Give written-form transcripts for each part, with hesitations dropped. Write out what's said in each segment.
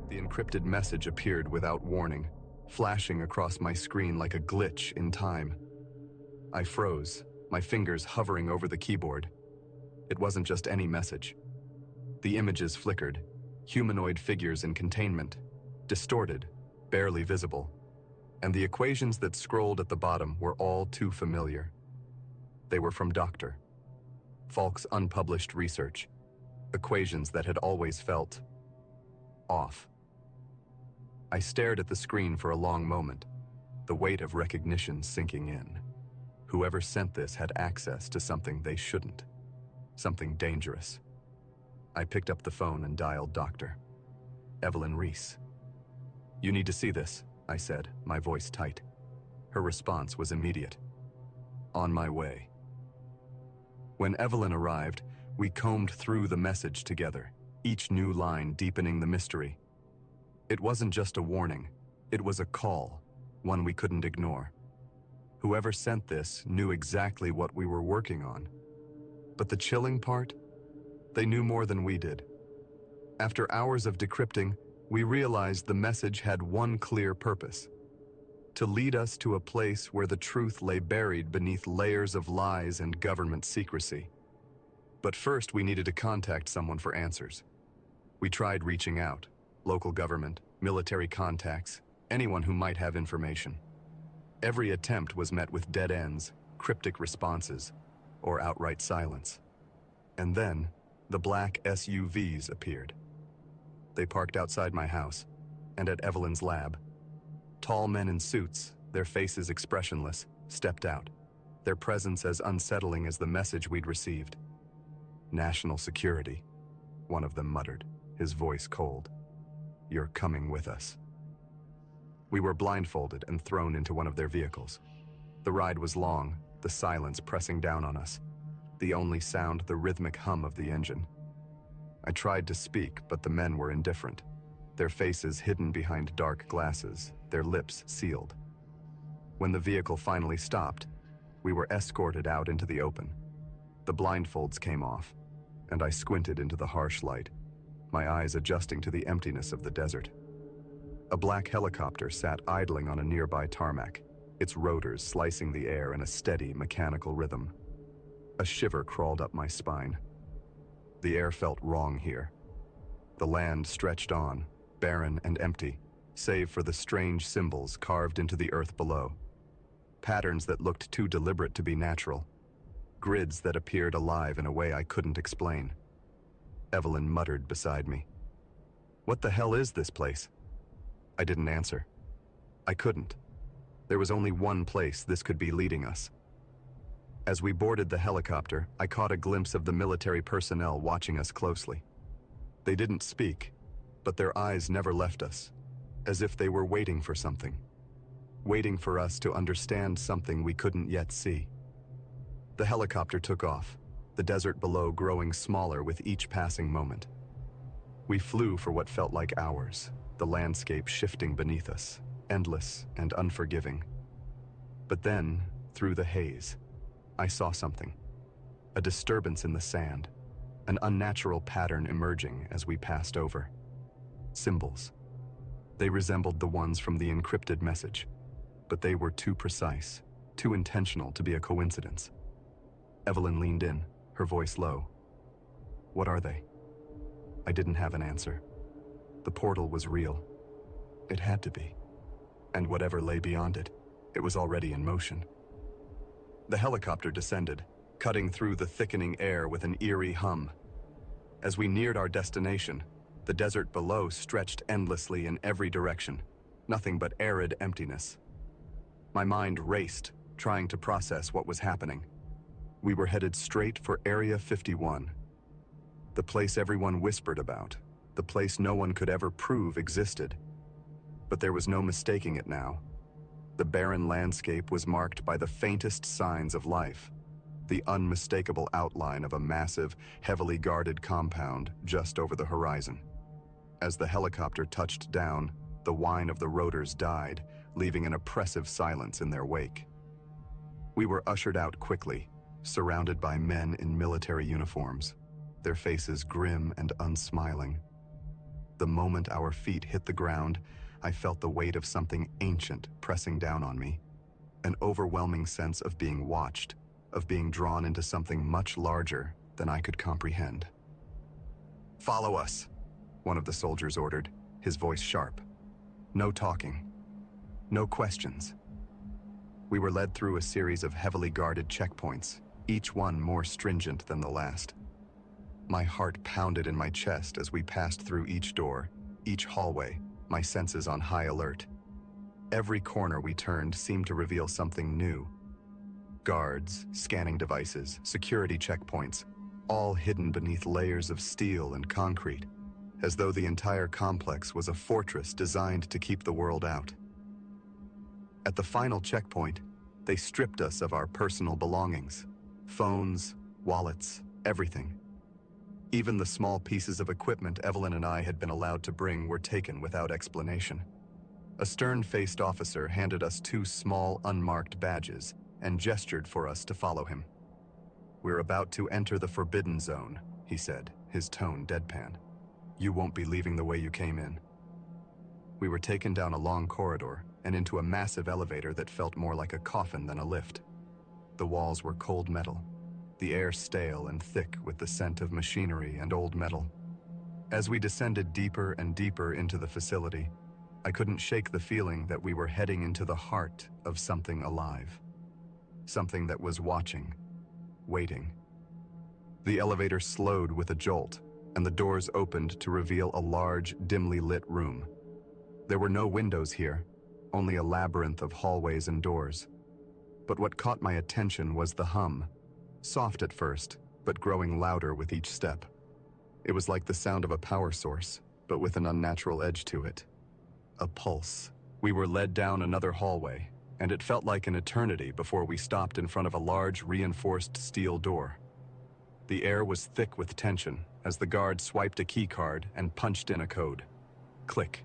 The encrypted message appeared without warning, flashing across my screen like a glitch in time. I froze, my fingers hovering over the keyboard. It wasn't just any message. The images flickered, humanoid figures in containment, distorted, barely visible, and the equations that scrolled at the bottom were all too familiar. They were from Dr. Falk's unpublished research, equations that had always felt off. I stared at the screen for a long moment, the weight of recognition sinking in. Whoever sent this had access to something they shouldn't, something dangerous. I picked up the phone and dialed Dr. Evelyn Reese. "You need to see this," I said, my voice tight. Her response was immediate. "On my way." When Evelyn arrived, we combed through the message together, each new line deepening the mystery. It wasn't just a warning, it was a call, one we couldn't ignore. Whoever sent this knew exactly what we were working on. But the chilling part? They knew more than we did. After hours of decrypting, we realized the message had one clear purpose: to lead us to a place where the truth lay buried beneath layers of lies and government secrecy. But first, we needed to contact someone for answers. We tried reaching out: local government, military contacts, anyone who might have information. Every attempt was met with dead ends, cryptic responses, or outright silence. And then, the black SUVs appeared. They parked outside my house, and at Evelyn's lab. Tall men in suits, their faces expressionless, stepped out, their presence as unsettling as the message we'd received. "National security," one of them muttered, his voice cold. "You're coming with us." We were blindfolded and thrown into one of their vehicles. The ride was long, the silence pressing down on us. The only sound, the rhythmic hum of the engine. I tried to speak, but the men were indifferent, their faces hidden behind dark glasses, their lips sealed. When the vehicle finally stopped, we were escorted out into the open. The blindfolds came off, and I squinted into the harsh light, my eyes adjusting to the emptiness of the desert. A black helicopter sat idling on a nearby tarmac, its rotors slicing the air in a steady, mechanical rhythm. A shiver crawled up my spine. The air felt wrong here. The land stretched on, barren and empty, save for the strange symbols carved into the earth below. Patterns that looked too deliberate to be natural. Grids that appeared alive in a way I couldn't explain. Evelyn muttered beside me. "What the hell is this place?" I didn't answer. I couldn't. There was only one place this could be leading us. As we boarded the helicopter, I caught a glimpse of the military personnel watching us closely. They didn't speak, but their eyes never left us, as if they were waiting for something. Waiting for us to understand something we couldn't yet see. The helicopter took off, the desert below growing smaller with each passing moment. We flew for what felt like hours, the landscape shifting beneath us, endless and unforgiving. But then, through the haze, I saw something. A disturbance in the sand, an unnatural pattern emerging as we passed over. Symbols. They resembled the ones from the encrypted message, but they were too precise, too intentional to be a coincidence. Evelyn leaned in, her voice low. "What are they?" I didn't have an answer. The portal was real. It had to be. And whatever lay beyond it, it was already in motion. The helicopter descended, cutting through the thickening air with an eerie hum. As we neared our destination, the desert below stretched endlessly in every direction, nothing but arid emptiness. My mind raced, trying to process what was happening. We were headed straight for Area 51, the place everyone whispered about, the place no one could ever prove existed. But there was no mistaking it now. The barren landscape was marked by the faintest signs of life, the unmistakable outline of a massive, heavily guarded compound just over the horizon. As the helicopter touched down, the whine of the rotors died, leaving an oppressive silence in their wake. We were ushered out quickly, surrounded by men in military uniforms, their faces grim and unsmiling. The moment our feet hit the ground, I felt the weight of something ancient pressing down on me. An overwhelming sense of being watched, of being drawn into something much larger than I could comprehend. "Follow us," one of the soldiers ordered, his voice sharp. No talking. No questions. We were led through a series of heavily guarded checkpoints, each one more stringent than the last. My heart pounded in my chest as we passed through each door, each hallway, my senses on high alert. Every corner we turned seemed to reveal something new. Guards, scanning devices, security checkpoints, all hidden beneath layers of steel and concrete, as though the entire complex was a fortress designed to keep the world out. At the final checkpoint, they stripped us of our personal belongings, phones, wallets, everything. Even the small pieces of equipment Evelyn and I had been allowed to bring were taken without explanation. A stern-faced officer handed us 2 small, unmarked badges and gestured for us to follow him. "We're about to enter the forbidden zone," he said, his tone deadpan. "You won't be leaving the way you came in." We were taken down a long corridor and into a massive elevator that felt more like a coffin than a lift. The walls were cold metal, the air stale and thick with the scent of machinery and old metal. As we descended deeper and deeper into the facility, I couldn't shake the feeling that we were heading into the heart of something alive. Something that was watching, waiting. The elevator slowed with a jolt, and the doors opened to reveal a large, dimly lit room. There were no windows here, only a labyrinth of hallways and doors. But what caught my attention was the hum, soft at first, but growing louder with each step. It was like the sound of a power source, but with an unnatural edge to it. A pulse. We were led down another hallway, and it felt like an eternity before we stopped in front of a large, reinforced steel door. The air was thick with tension as the guard swiped a key card and punched in a code. Click.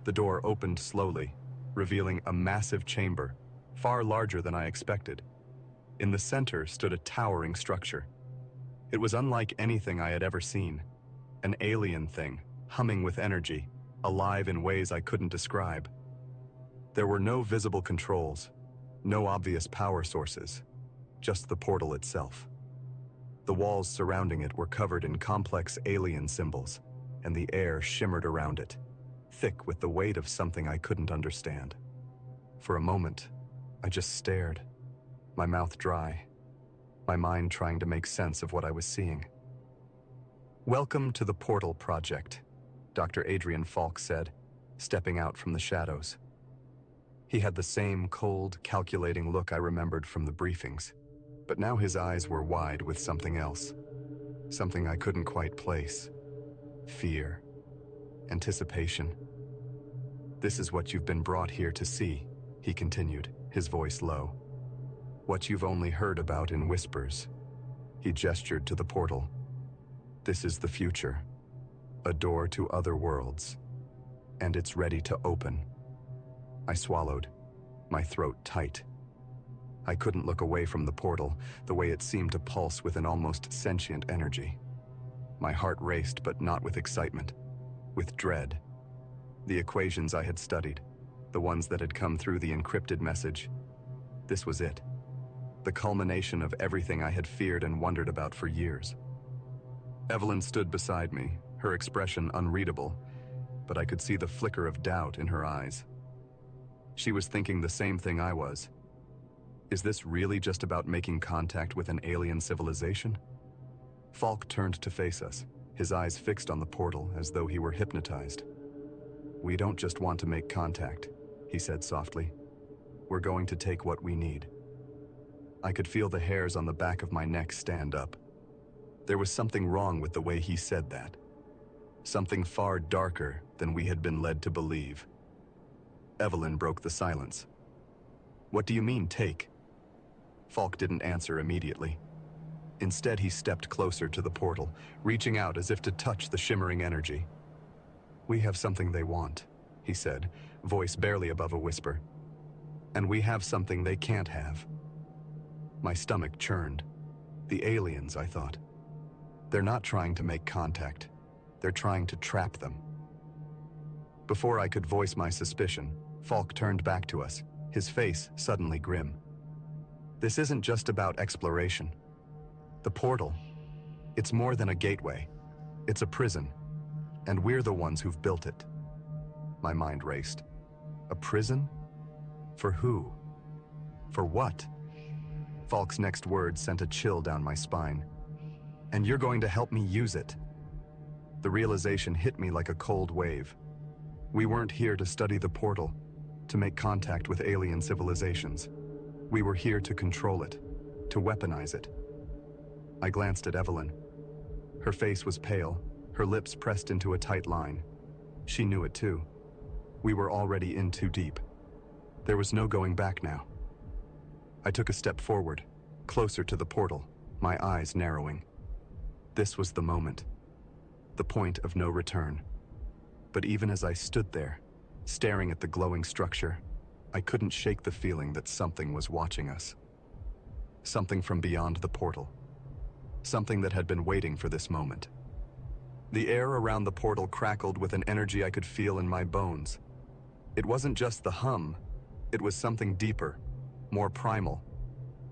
The door opened slowly, revealing a massive chamber, far larger than I expected. In the center stood a towering structure. It was unlike anything I had ever seen. An alien thing, humming with energy, alive in ways I couldn't describe. There were no visible controls, no obvious power sources, just the portal itself. The walls surrounding it were covered in complex alien symbols, and the air shimmered around it, thick with the weight of something I couldn't understand. For a moment, I just stared, my mouth dry, my mind trying to make sense of what I was seeing. "Welcome to the Portal Project," Dr. Adrian Falk said, stepping out from the shadows. He had the same cold, calculating look I remembered from the briefings, but now his eyes were wide with something else, something I couldn't quite place. Fear, anticipation. "This is what you've been brought here to see," he continued, his voice low. "What you've only heard about in whispers." He gestured to the portal. "This is the future, a door to other worlds, and it's ready to open." I swallowed, my throat tight. I couldn't look away from the portal, the way it seemed to pulse with an almost sentient energy. My heart raced, but not with excitement, with dread. The equations I had studied, the ones that had come through the encrypted message, this was it. The culmination of everything I had feared and wondered about for years. Evelyn stood beside me, her expression unreadable, but I could see the flicker of doubt in her eyes. She was thinking the same thing I was. Is this really just about making contact with an alien civilization? Falk turned to face us, his eyes fixed on the portal as though he were hypnotized. "We don't just want to make contact," he said softly. "We're going to take what we need." I could feel the hairs on the back of my neck stand up. There was something wrong with the way he said that. Something far darker than we had been led to believe. Evelyn broke the silence. "What do you mean, take?" Falk didn't answer immediately. Instead, he stepped closer to the portal, reaching out as if to touch the shimmering energy. "We have something they want," he said, voice barely above a whisper. "And we have something they can't have." My stomach churned. The aliens, I thought. They're not trying to make contact. They're trying to trap them. Before I could voice my suspicion, Falk turned back to us, his face suddenly grim. This isn't just about exploration. The portal, it's more than a gateway. It's a prison, and we're the ones who've built it. My mind raced. A prison? For who? For what? Falk's next words sent a chill down my spine. And you're going to help me use it. The realization hit me like a cold wave. We weren't here to study the portal, to make contact with alien civilizations. We were here to control it, to weaponize it. I glanced at Evelyn. Her face was pale, her lips pressed into a tight line. She knew it too. We were already in too deep. There was no going back now. I took a step forward, closer to the portal, my eyes narrowing. This was the moment, the point of no return. But even as I stood there, staring at the glowing structure, I couldn't shake the feeling that something was watching us. Something from beyond the portal. Something that had been waiting for this moment. The air around the portal crackled with an energy I could feel in my bones. It wasn't just the hum, it was something deeper, more primal,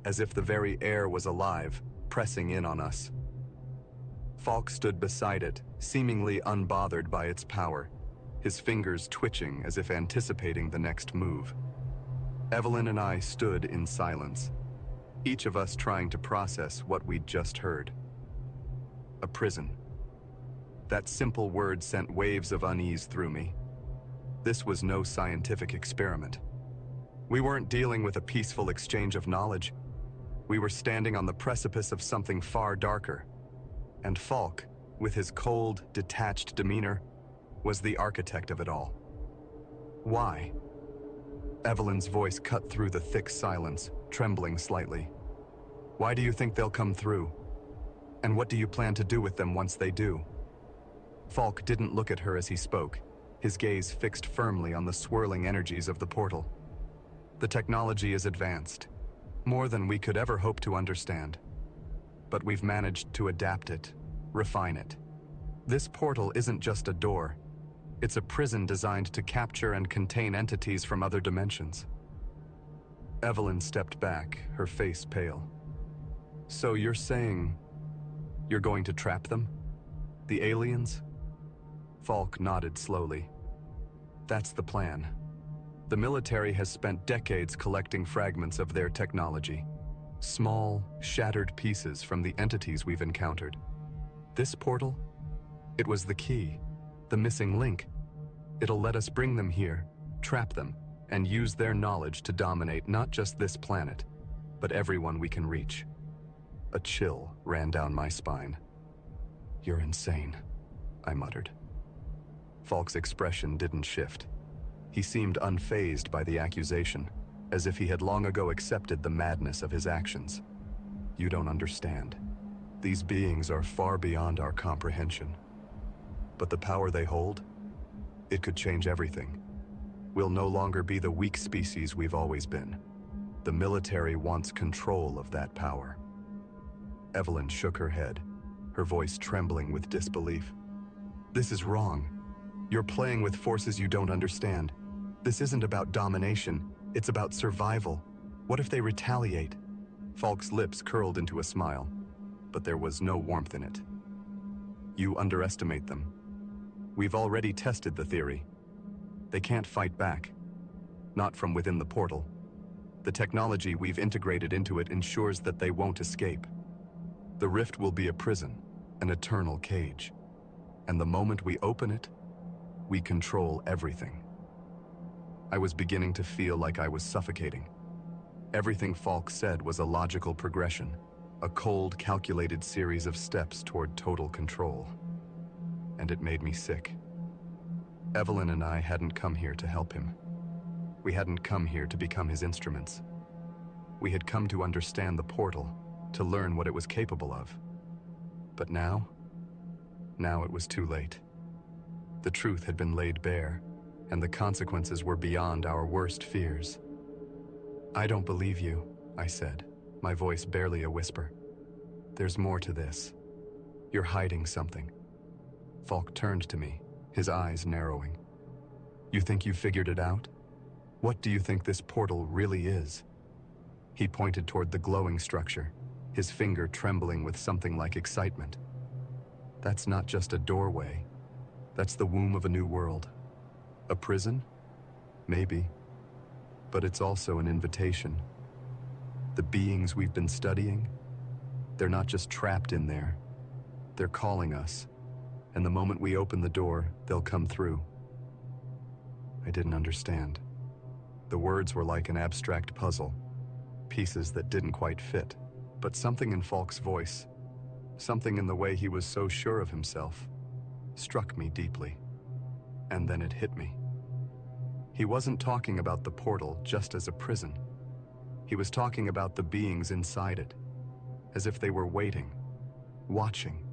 as if the very air was alive, pressing in on us. Falk stood beside it, seemingly unbothered by its power, his fingers twitching as if anticipating the next move. Evelyn and I stood in silence, each of us trying to process what we'd just heard. A prison. That simple word sent waves of unease through me. This was no scientific experiment. We weren't dealing with a peaceful exchange of knowledge. We were standing on the precipice of something far darker. And Falk, with his cold, detached demeanor, was the architect of it all. Why? Evelyn's voice cut through the thick silence, trembling slightly. Why do you think they'll come through? And what do you plan to do with them once they do? Falk didn't look at her as he spoke, his gaze fixed firmly on the swirling energies of the portal. The technology is advanced, more than we could ever hope to understand. But we've managed to adapt it, refine it. This portal isn't just a door. It's a prison designed to capture and contain entities from other dimensions. Evelyn stepped back, her face pale. So you're saying you're going to trap them? The aliens? Falk nodded slowly. That's the plan. The military has spent decades collecting fragments of their technology. Small, shattered pieces from the entities we've encountered. This portal? It was the key, the missing link. It'll let us bring them here, trap them, and use their knowledge to dominate not just this planet, but everyone we can reach. A chill ran down my spine. You're insane, I muttered. Falk's expression didn't shift. He seemed unfazed by the accusation, as if he had long ago accepted the madness of his actions. You don't understand. These beings are far beyond our comprehension. But the power they hold, it could change everything. We'll no longer be the weak species we've always been. The military wants control of that power. Evelyn shook her head, her voice trembling with disbelief. This is wrong. You're playing with forces you don't understand. This isn't about domination, it's about survival. What if they retaliate? Falk's lips curled into a smile, but there was no warmth in it. You underestimate them. We've already tested the theory. They can't fight back. Not from within the portal. The technology we've integrated into it ensures that they won't escape. The rift will be a prison, an eternal cage. And the moment we open it, we control everything. I was beginning to feel like I was suffocating. Everything Falk said was a logical progression, a cold, calculated series of steps toward total control. And it made me sick. Evelyn and I hadn't come here to help him. We hadn't come here to become his instruments. We had come to understand the portal, to learn what it was capable of. But now it was too late. The truth had been laid bare, and the consequences were beyond our worst fears. I don't believe you, I said, my voice barely a whisper. There's more to this. You're hiding something. Falk turned to me, his eyes narrowing. You think you figured it out? What do you think this portal really is? He pointed toward the glowing structure, his finger trembling with something like excitement. That's not just a doorway. That's the womb of a new world. A prison? Maybe. But it's also an invitation. The beings we've been studying, they're not just trapped in there. They're calling us. And the moment we open the door, they'll come through. I didn't understand. The words were like an abstract puzzle, pieces that didn't quite fit. But something in Falk's voice, something in the way he was so sure of himself, struck me deeply. And then it hit me. He wasn't talking about the portal just as a prison. He was talking about the beings inside it, as if they were waiting, watching.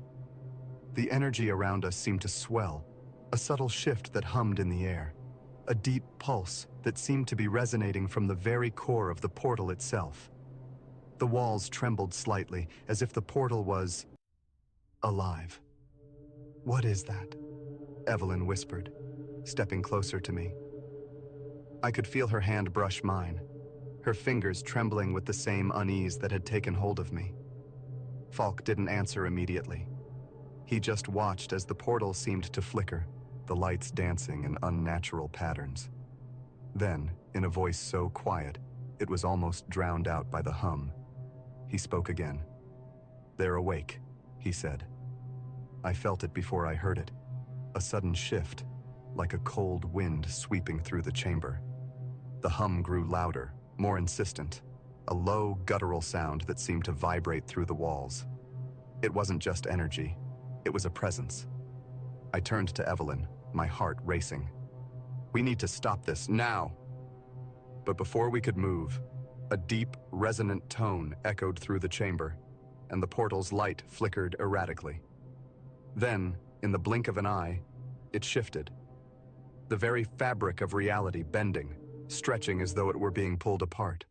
The energy around us seemed to swell, a subtle shift that hummed in the air, a deep pulse that seemed to be resonating from the very core of the portal itself. The walls trembled slightly, as if the portal was alive. "What is that?" Evelyn whispered, stepping closer to me. I could feel her hand brush mine, her fingers trembling with the same unease that had taken hold of me. Falk didn't answer immediately. He just watched as the portal seemed to flicker, the lights dancing in unnatural patterns. Then, in a voice so quiet, it was almost drowned out by the hum, he spoke again. "They're awake," he said. I felt it before I heard it, a sudden shift, like a cold wind sweeping through the chamber. The hum grew louder, more insistent, a low, guttural sound that seemed to vibrate through the walls. It wasn't just energy, it was a presence. I turned to Evelyn, my heart racing. "We need to stop this, now!" But before we could move, a deep, resonant tone echoed through the chamber, and the portal's light flickered erratically. Then, in the blink of an eye, it shifted. The very fabric of reality bending, stretching as though it were being pulled apart.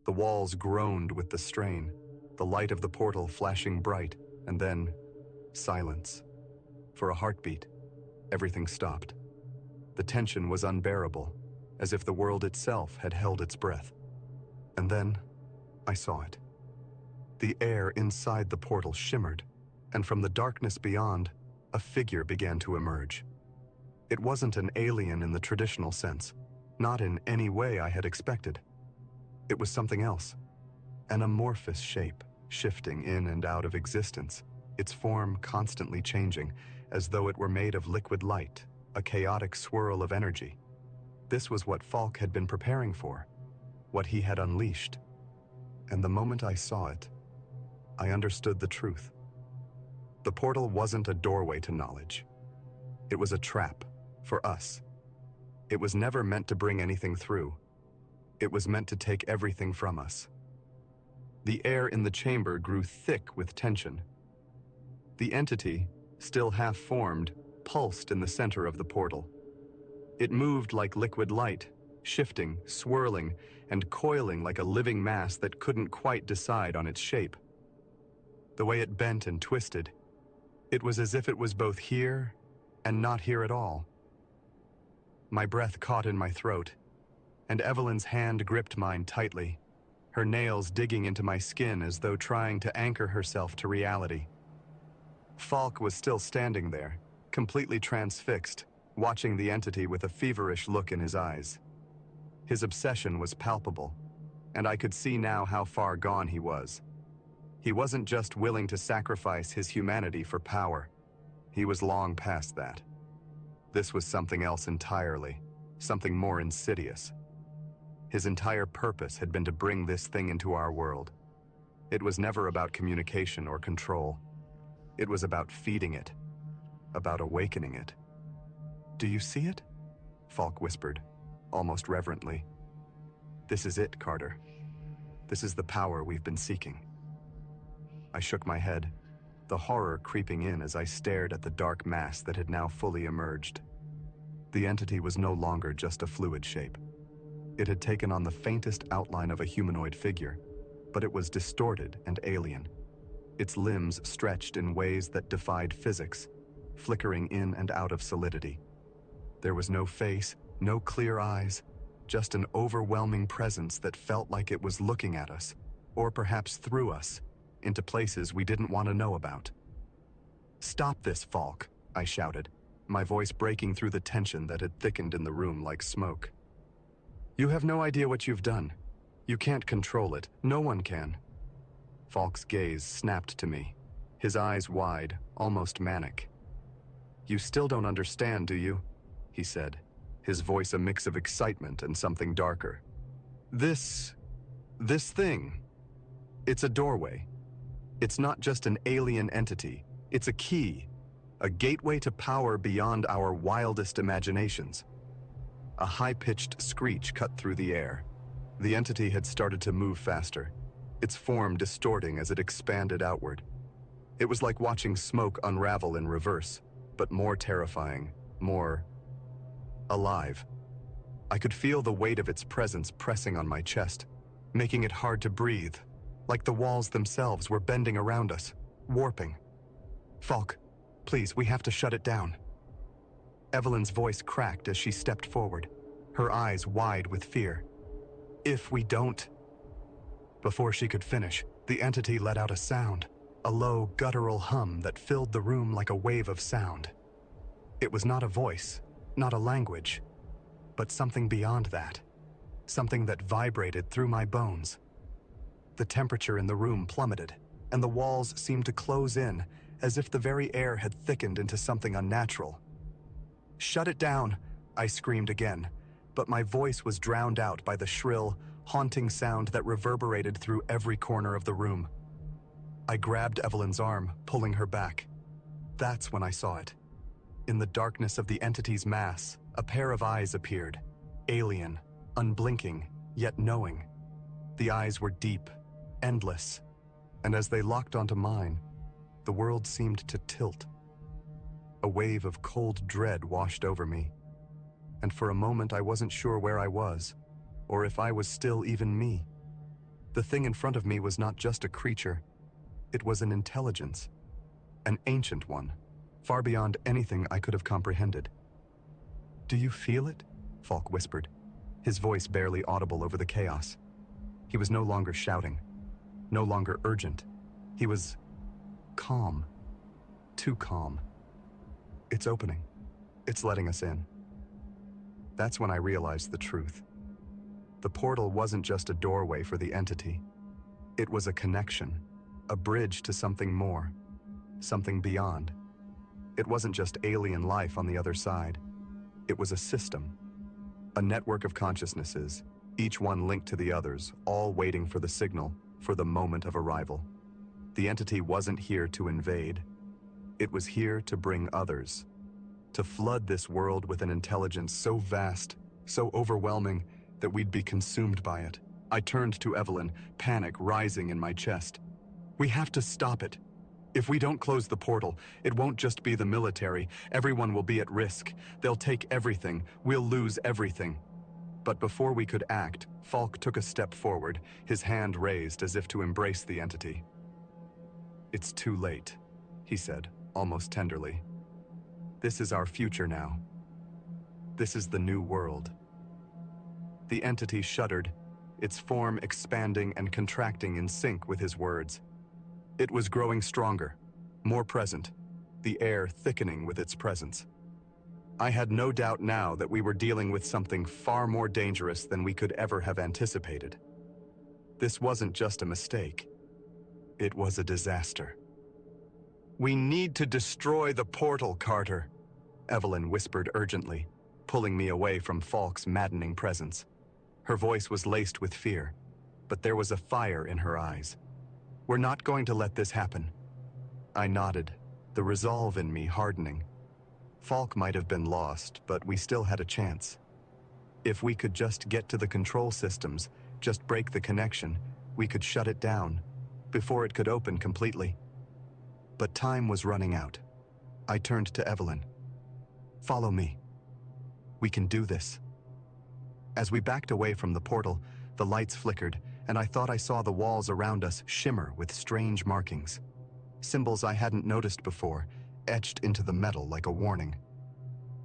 The walls groaned with the strain, the light of the portal flashing bright, and then silence. For a heartbeat, everything stopped. The tension was unbearable, as if the world itself had held its breath. And then, I saw it. The air inside the portal shimmered, and from the darkness beyond, a figure began to emerge. It wasn't an alien in the traditional sense, not in any way I had expected. It was something else, an amorphous shape, shifting in and out of existence, its form constantly changing, as though it were made of liquid light, a chaotic swirl of energy. This was what Falk had been preparing for, what he had unleashed. And the moment I saw it, I understood the truth. The portal wasn't a doorway to knowledge. It was a trap, for us. It was never meant to bring anything through. It was meant to take everything from us. The air in the chamber grew thick with tension. The entity, still half-formed, pulsed in the center of the portal. It moved like liquid light, shifting, swirling, and coiling like a living mass that couldn't quite decide on its shape. The way it bent and twisted, it was as if it was both here and not here at all. My breath caught in my throat, and Evelyn's hand gripped mine tightly, her nails digging into my skin as though trying to anchor herself to reality. Falk was still standing there, completely transfixed, watching the entity with a feverish look in his eyes. His obsession was palpable, and I could see now how far gone he was. He wasn't just willing to sacrifice his humanity for power. He was long past that. This was something else entirely, something more insidious. His entire purpose had been to bring this thing into our world. It was never about communication or control. It was about feeding it, about awakening it. "Do you see it?" Falk whispered, almost reverently. "This is it, Carter. This is the power we've been seeking." I shook my head, the horror creeping in as I stared at the dark mass that had now fully emerged. The entity was no longer just a fluid shape. It had taken on the faintest outline of a humanoid figure, but it was distorted and alien. Its limbs stretched in ways that defied physics, flickering in and out of solidity. There was no face, no clear eyes, just an overwhelming presence that felt like it was looking at us, or perhaps through us, into places we didn't want to know about. "Stop this, Falk," I shouted, my voice breaking through the tension that had thickened in the room like smoke. "You have no idea what you've done. You can't control it. No one can." Falk's gaze snapped to me, his eyes wide, almost manic. "You still don't understand, do you?" he said, his voice a mix of excitement and something darker. This thing, it's a doorway. It's not just an alien entity. It's a key, a gateway to power beyond our wildest imaginations." A high-pitched screech cut through the air. The entity had started to move faster, its form distorting as it expanded outward. It was like watching smoke unravel in reverse, but more terrifying, more alive. I could feel the weight of its presence pressing on my chest, making it hard to breathe, like the walls themselves were bending around us, warping. "Falk, please, we have to shut it down." Evelyn's voice cracked as she stepped forward, her eyes wide with fear. "If we don't..." Before she could finish, the entity let out a sound, a low, guttural hum that filled the room like a wave of sound. It was not a voice, not a language, but something beyond that, something that vibrated through my bones. The temperature in the room plummeted, and the walls seemed to close in, as if the very air had thickened into something unnatural. "Shut it down," I screamed again, but my voice was drowned out by the shrill, haunting sound that reverberated through every corner of the room. I grabbed Evelyn's arm, pulling her back. That's when I saw it. In the darkness of the entity's mass, a pair of eyes appeared, alien, unblinking, yet knowing. The eyes were deep, endless, and as they locked onto mine, the world seemed to tilt. A wave of cold dread washed over me, and for a moment I wasn't sure where I was, or if I was still even me. The thing in front of me was not just a creature, it was an intelligence, an ancient one, far beyond anything I could have comprehended. "Do you feel it?" Falk whispered, his voice barely audible over the chaos. He was no longer shouting, no longer urgent. He was calm, too calm. "It's opening. It's letting us in." That's when I realized the truth. The portal wasn't just a doorway for the entity. It was a connection, a bridge to something more, something beyond. It wasn't just alien life on the other side. It was a system, a network of consciousnesses, each one linked to the others, all waiting for the signal, for the moment of arrival. The entity wasn't here to invade. It was here to bring others, to flood this world with an intelligence so vast, so overwhelming, that we'd be consumed by it. I turned to Evelyn, panic rising in my chest. "We have to stop it. If we don't close the portal, it won't just be the military. Everyone will be at risk. They'll take everything. We'll lose everything." But before we could act, Falk took a step forward, his hand raised as if to embrace the entity. "It's too late," he said, almost tenderly. "This is our future now. This is the new world." The entity shuddered, its form expanding and contracting in sync with his words. It was growing stronger, more present, the air thickening with its presence. I had no doubt now that we were dealing with something far more dangerous than we could ever have anticipated. This wasn't just a mistake. It was a disaster. "We need to destroy the portal, Carter," Evelyn whispered urgently, pulling me away from Falk's maddening presence. Her voice was laced with fear, but there was a fire in her eyes. "We're not going to let this happen." I nodded, the resolve in me hardening. Falk might have been lost, but we still had a chance. If we could just get to the control systems, just break the connection, we could shut it down, before it could open completely. But time was running out. I turned to Evelyn. "Follow me. We can do this." As we backed away from the portal, the lights flickered, and I thought I saw the walls around us shimmer with strange markings. Symbols I hadn't noticed before, etched into the metal like a warning.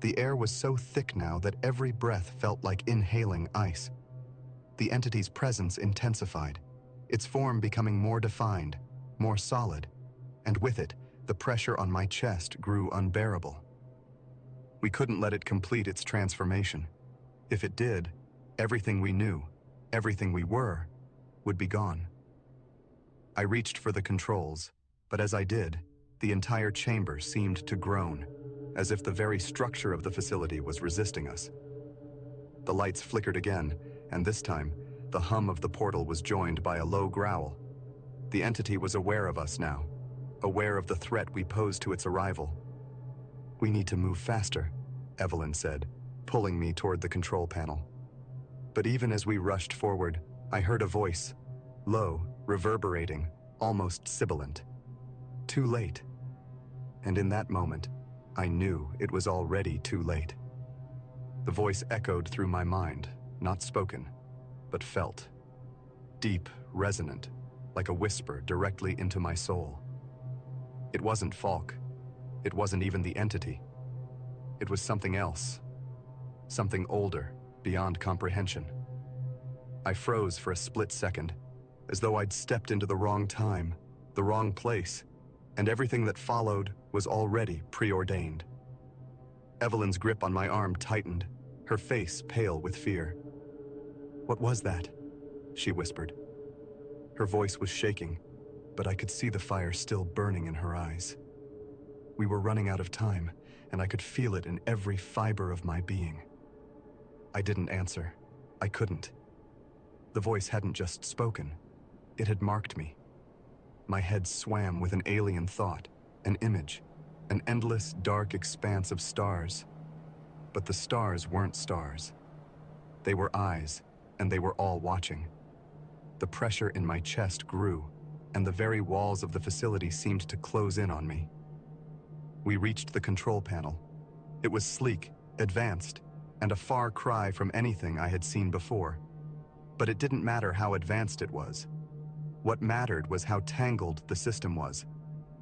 The air was so thick now that every breath felt like inhaling ice. The entity's presence intensified, its form becoming more defined, more solid, and with it, the pressure on my chest grew unbearable. We couldn't let it complete its transformation. If it did, everything we knew, everything we were, would be gone. I reached for the controls, but as I did, the entire chamber seemed to groan, as if the very structure of the facility was resisting us. The lights flickered again, and this time, the hum of the portal was joined by a low growl. The entity was aware of us now, aware of the threat we posed to its arrival. "We need to move faster," Evelyn said, pulling me toward the control panel. But even as we rushed forward, I heard a voice, low, reverberating, almost sibilant. "Too late." And in that moment, I knew it was already too late. The voice echoed through my mind, not spoken, but felt. Deep, resonant, like a whisper directly into my soul. It wasn't Falk. It wasn't even the entity. It was something else. Something older, beyond comprehension. I froze for a split second, as though I'd stepped into the wrong time, the wrong place, and everything that followed was already preordained. Evelyn's grip on my arm tightened, her face pale with fear. "What was that?" she whispered. Her voice was shaking, but I could see the fire still burning in her eyes. We were running out of time, and I could feel it in every fiber of my being. I didn't answer. I couldn't. The voice hadn't just spoken. It had marked me. My head swam with an alien thought, an image, an endless, dark expanse of stars. But the stars weren't stars. They were eyes, and they were all watching. The pressure in my chest grew, and the very walls of the facility seemed to close in on me. We reached the control panel. It was sleek, advanced, and a far cry from anything I had seen before. But it didn't matter how advanced it was. What mattered was how tangled the system was,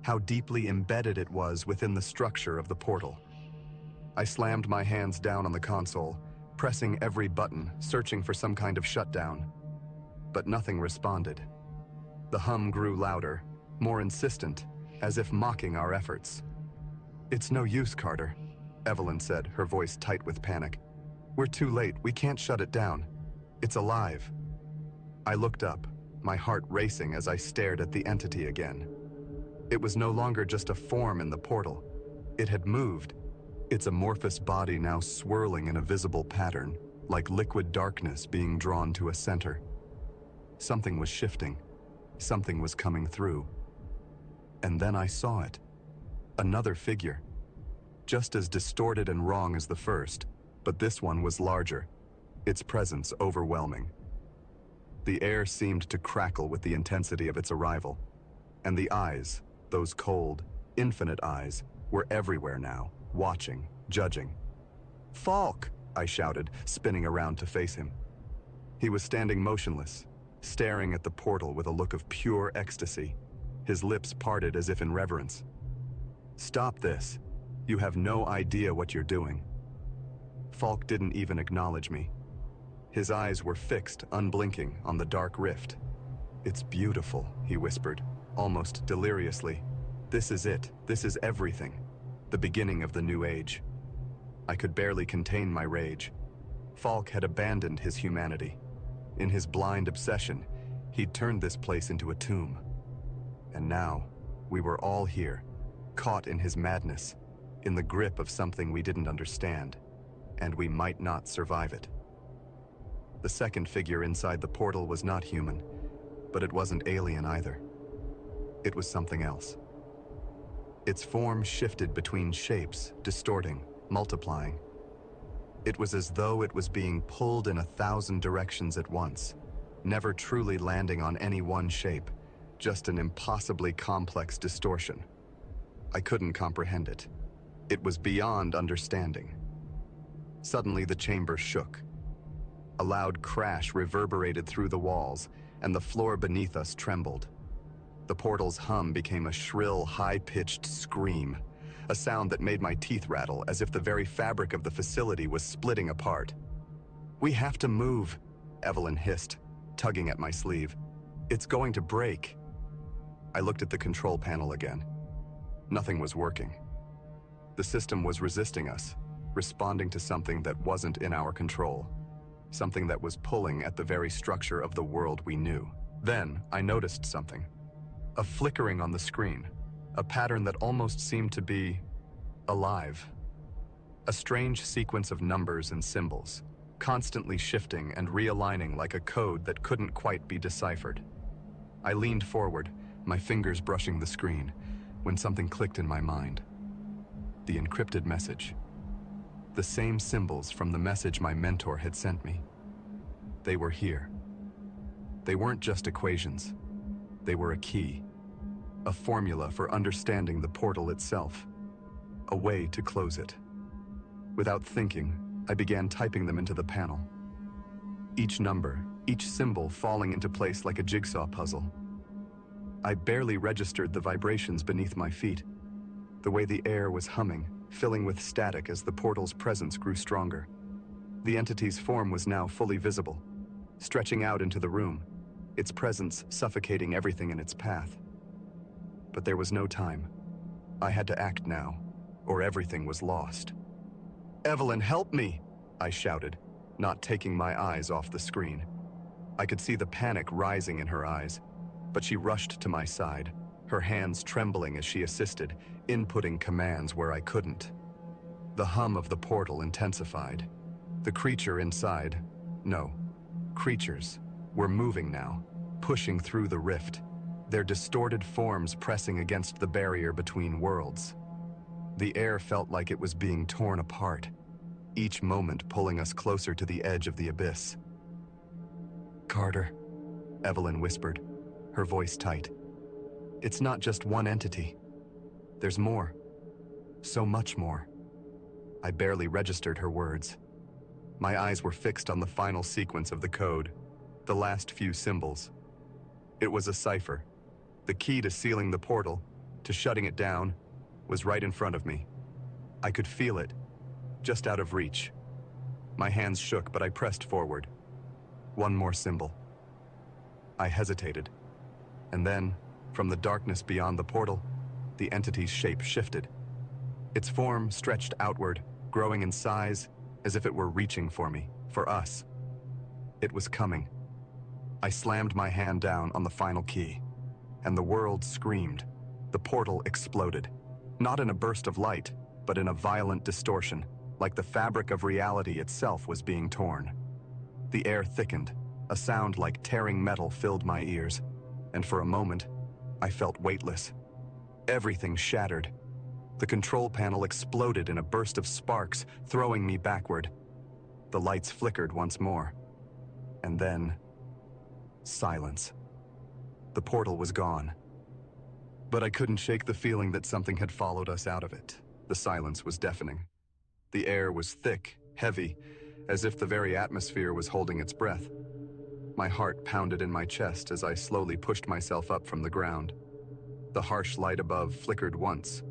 how deeply embedded it was within the structure of the portal. I slammed my hands down on the console, pressing every button, searching for some kind of shutdown. But nothing responded. The hum grew louder, more insistent, as if mocking our efforts. "It's no use, Carter," Evelyn said, her voice tight with panic. "We're too late. We can't shut it down. It's alive." I looked up, my heart racing as I stared at the entity again. It was no longer just a form in the portal. It had moved, its amorphous body now swirling in a visible pattern, like liquid darkness being drawn to a center. Something was shifting. Something was coming through. And then I saw it. Another figure. Just as distorted and wrong as the first, but this one was larger, its presence overwhelming. The air seemed to crackle with the intensity of its arrival, and the eyes, those cold, infinite eyes, were everywhere now, watching, judging. "Falk!" I shouted, spinning around to face him. He was standing motionless, staring at the portal with a look of pure ecstasy, his lips parted as if in reverence. "Stop this. You have no idea what you're doing." Falk didn't even acknowledge me. His eyes were fixed, unblinking, on the dark rift. "It's beautiful," he whispered, almost deliriously. "This is it. This is everything. The beginning of the new age." I could barely contain my rage. Falk had abandoned his humanity. In his blind obsession, he'd turned this place into a tomb. And now, we were all here, caught in his madness, in the grip of something we didn't understand, and we might not survive it. The second figure inside the portal was not human, but it wasn't alien either. It was something else. Its form shifted between shapes, distorting, multiplying. It was as though it was being pulled in 1,000 directions at once, never truly landing on any one shape, just an impossibly complex distortion. I couldn't comprehend it. It was beyond understanding. Suddenly the chamber shook. A loud crash reverberated through the walls, and the floor beneath us trembled. The portal's hum became a shrill, high-pitched scream, a sound that made my teeth rattle as if the very fabric of the facility was splitting apart. "We have to move," Evelyn hissed, tugging at my sleeve. "It's going to break." I looked at the control panel again. Nothing was working. The system was resisting us, responding to something that wasn't in our control, something that was pulling at the very structure of the world we knew. Then I noticed something. A flickering on the screen, a pattern that almost seemed to be alive. A strange sequence of numbers and symbols, constantly shifting and realigning like a code that couldn't quite be deciphered. I leaned forward, my fingers brushing the screen, when something clicked in my mind. The encrypted message. The same symbols from the message my mentor had sent me. They were here. They weren't just equations. They were a key. A formula for understanding the portal itself. A way to close it. Without thinking, I began typing them into the panel. Each number, each symbol falling into place like a jigsaw puzzle. I barely registered the vibrations beneath my feet. The way the air was humming, filling with static as the portal's presence grew stronger. The entity's form was now fully visible, stretching out into the room, its presence suffocating everything in its path. But there was no time. I had to act now, or everything was lost. "Evelyn, help me!" I shouted, not taking my eyes off the screen. I could see the panic rising in her eyes, but she rushed to my side, her hands trembling as she assisted, inputting commands where I couldn't. The hum of the portal intensified. The creature inside, no, creatures, were moving now, pushing through the rift, their distorted forms pressing against the barrier between worlds. The air felt like it was being torn apart, each moment pulling us closer to the edge of the abyss. "Carter," Evelyn whispered, her voice tight. "It's not just one entity. There's more. So much more." I barely registered her words. My eyes were fixed on the final sequence of the code, the last few symbols. It was a cipher. The key to sealing the portal, to shutting it down, was right in front of me. I could feel it, just out of reach. My hands shook, but I pressed forward. One more symbol. I hesitated. And then, from the darkness beyond the portal, the entity's shape shifted. Its form stretched outward, growing in size, as if it were reaching for me, for us. It was coming. I slammed my hand down on the final key, and the world screamed. The portal exploded, not in a burst of light, but in a violent distortion, like the fabric of reality itself was being torn. The air thickened, a sound like tearing metal filled my ears, and for a moment, I felt weightless. Everything shattered. The control panel exploded in a burst of sparks, throwing me backward. The lights flickered once more. And then, silence. The portal was gone. But I couldn't shake the feeling that something had followed us out of it. The silence was deafening. The air was thick, heavy, as if the very atmosphere was holding its breath. My heart pounded in my chest as I slowly pushed myself up from the ground. The harsh light above flickered once,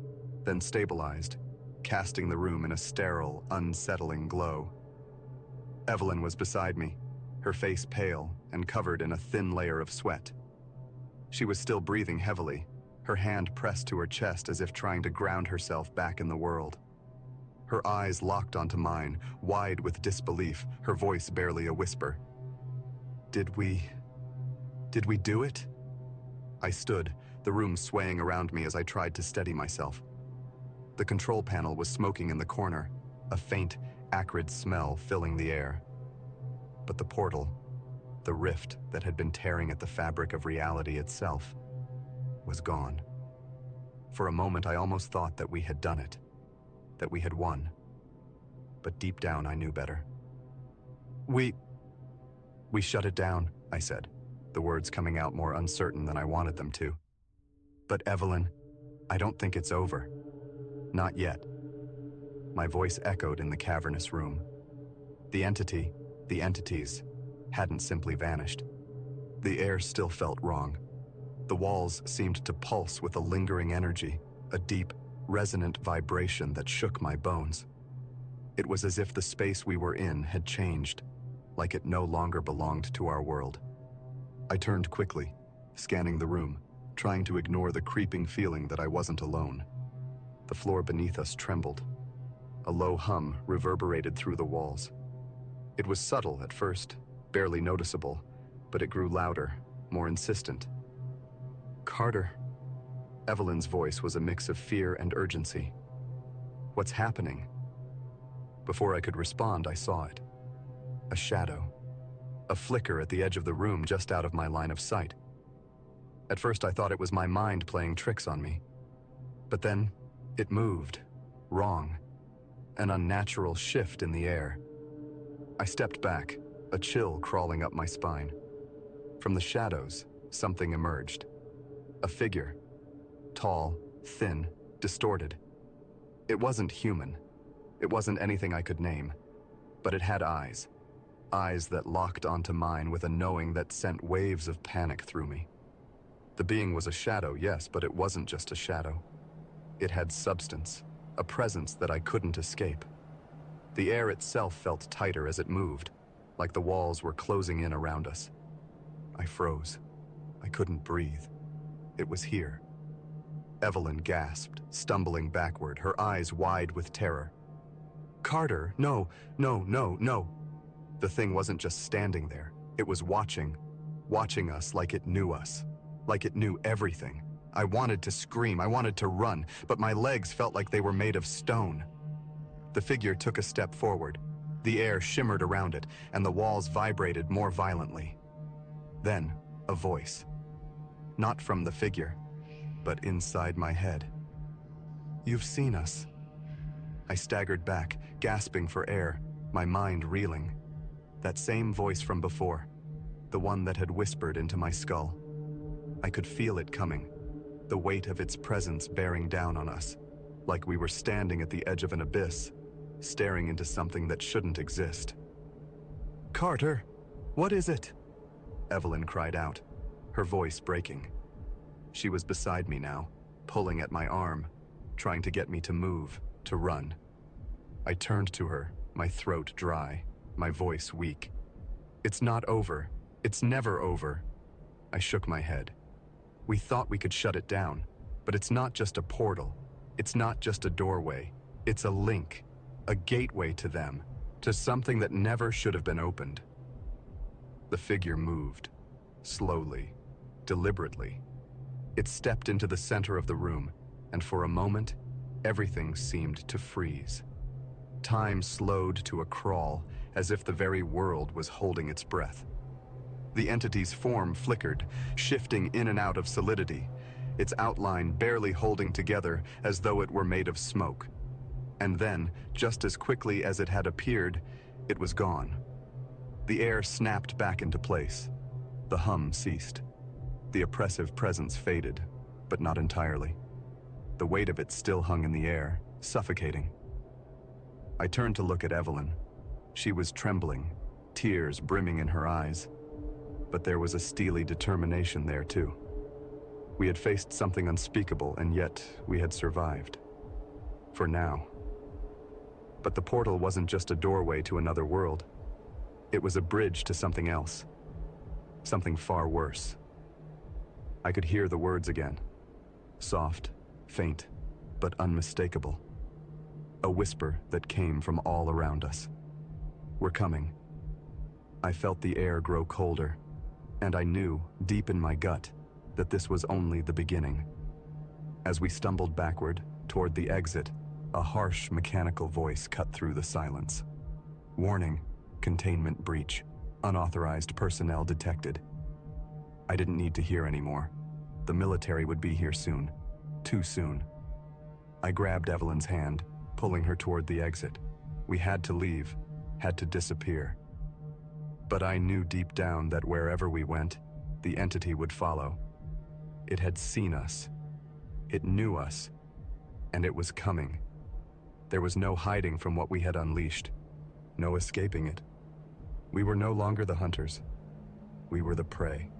then stabilized, casting the room in a sterile, unsettling glow. Evelyn was beside me, her face pale and covered in a thin layer of sweat. She was still breathing heavily, her hand pressed to her chest as if trying to ground herself back in the world. Her eyes locked onto mine, wide with disbelief, her voice barely a whisper. Did we do it?" I stood, the room swaying around me as I tried to steady myself. The control panel was smoking in the corner, a faint, acrid smell filling the air. But the portal, the rift that had been tearing at the fabric of reality itself, was gone. For a moment I almost thought that we had done it, that we had won. But deep down I knew better. We shut it down," I said, the words coming out more uncertain than I wanted them to. "But Evelyn, I don't think it's over. Not yet." My voice echoed in the cavernous room. The entities, hadn't simply vanished. The air still felt wrong. The walls seemed to pulse with a lingering energy, a deep, resonant vibration that shook my bones. It was as if the space we were in had changed, like it no longer belonged to our world. I turned quickly, scanning the room, trying to ignore the creeping feeling that I wasn't alone. The floor beneath us trembled. A low hum reverberated through the walls. It was subtle at first, barely noticeable, but it grew louder, more insistent. "Carter." Evelyn's voice was a mix of fear and urgency. "What's happening?" Before I could respond, I saw it. A shadow. A flicker at the edge of the room just out of my line of sight. At first I thought it was my mind playing tricks on me. But then, it moved. Wrong. An unnatural shift in the air. I stepped back, a chill crawling up my spine. From the shadows, something emerged. A figure. Tall, thin, distorted. It wasn't human. It wasn't anything I could name. But it had eyes. Eyes that locked onto mine with a knowing that sent waves of panic through me. The being was a shadow, yes, but it wasn't just a shadow. It had substance, a presence that I couldn't escape. The air itself felt tighter as it moved, like the walls were closing in around us. I froze. I couldn't breathe. It was here. Evelyn gasped, stumbling backward, her eyes wide with terror. "Carter, no, no, no, no." The thing wasn't just standing there. It was watching us like it knew us, like it knew everything. I wanted to scream, I wanted to run, but my legs felt like they were made of stone. The figure took a step forward. The air shimmered around it, and the walls vibrated more violently. Then, a voice. Not from the figure, but inside my head. "You've seen us." I staggered back, gasping for air, my mind reeling. That same voice from before, the one that had whispered into my skull. I could feel it coming, the weight of its presence bearing down on us, like we were standing at the edge of an abyss, staring into something that shouldn't exist. "Carter, what is it?" Evelyn cried out, her voice breaking. She was beside me now, pulling at my arm, trying to get me to move, to run. I turned to her, my throat dry, my voice weak. "It's not over. It's never over." I shook my head. We thought we could shut it down, but it's not just a portal. It's not just a doorway. It's a link, a gateway to them, to something that never should have been opened. The figure moved, slowly, deliberately. It stepped into the center of the room, and for a moment, everything seemed to freeze. Time slowed to a crawl, as if the very world was holding its breath. The entity's form flickered, shifting in and out of solidity, its outline barely holding together as though it were made of smoke. And then, just as quickly as it had appeared, it was gone. The air snapped back into place. The hum ceased. The oppressive presence faded, but not entirely. The weight of it still hung in the air, suffocating. I turned to look at Evelyn. She was trembling, tears brimming in her eyes. But there was a steely determination there too. We had faced something unspeakable, and yet we had survived. For now. But the portal wasn't just a doorway to another world. It was a bridge to something else. Something far worse. I could hear the words again. Soft, faint, but unmistakable. A whisper that came from all around us. "We're coming." I felt the air grow colder, and I knew, deep in my gut, that this was only the beginning. As we stumbled backward, toward the exit, a harsh mechanical voice cut through the silence. "Warning, containment breach. Unauthorized personnel detected." I didn't need to hear anymore. The military would be here soon. Too soon. I grabbed Evelyn's hand, pulling her toward the exit. We had to leave, had to disappear. But I knew deep down that wherever we went, the entity would follow. It had seen us. It knew us. And it was coming. There was no hiding from what we had unleashed. No escaping it. We were no longer the hunters. We were the prey.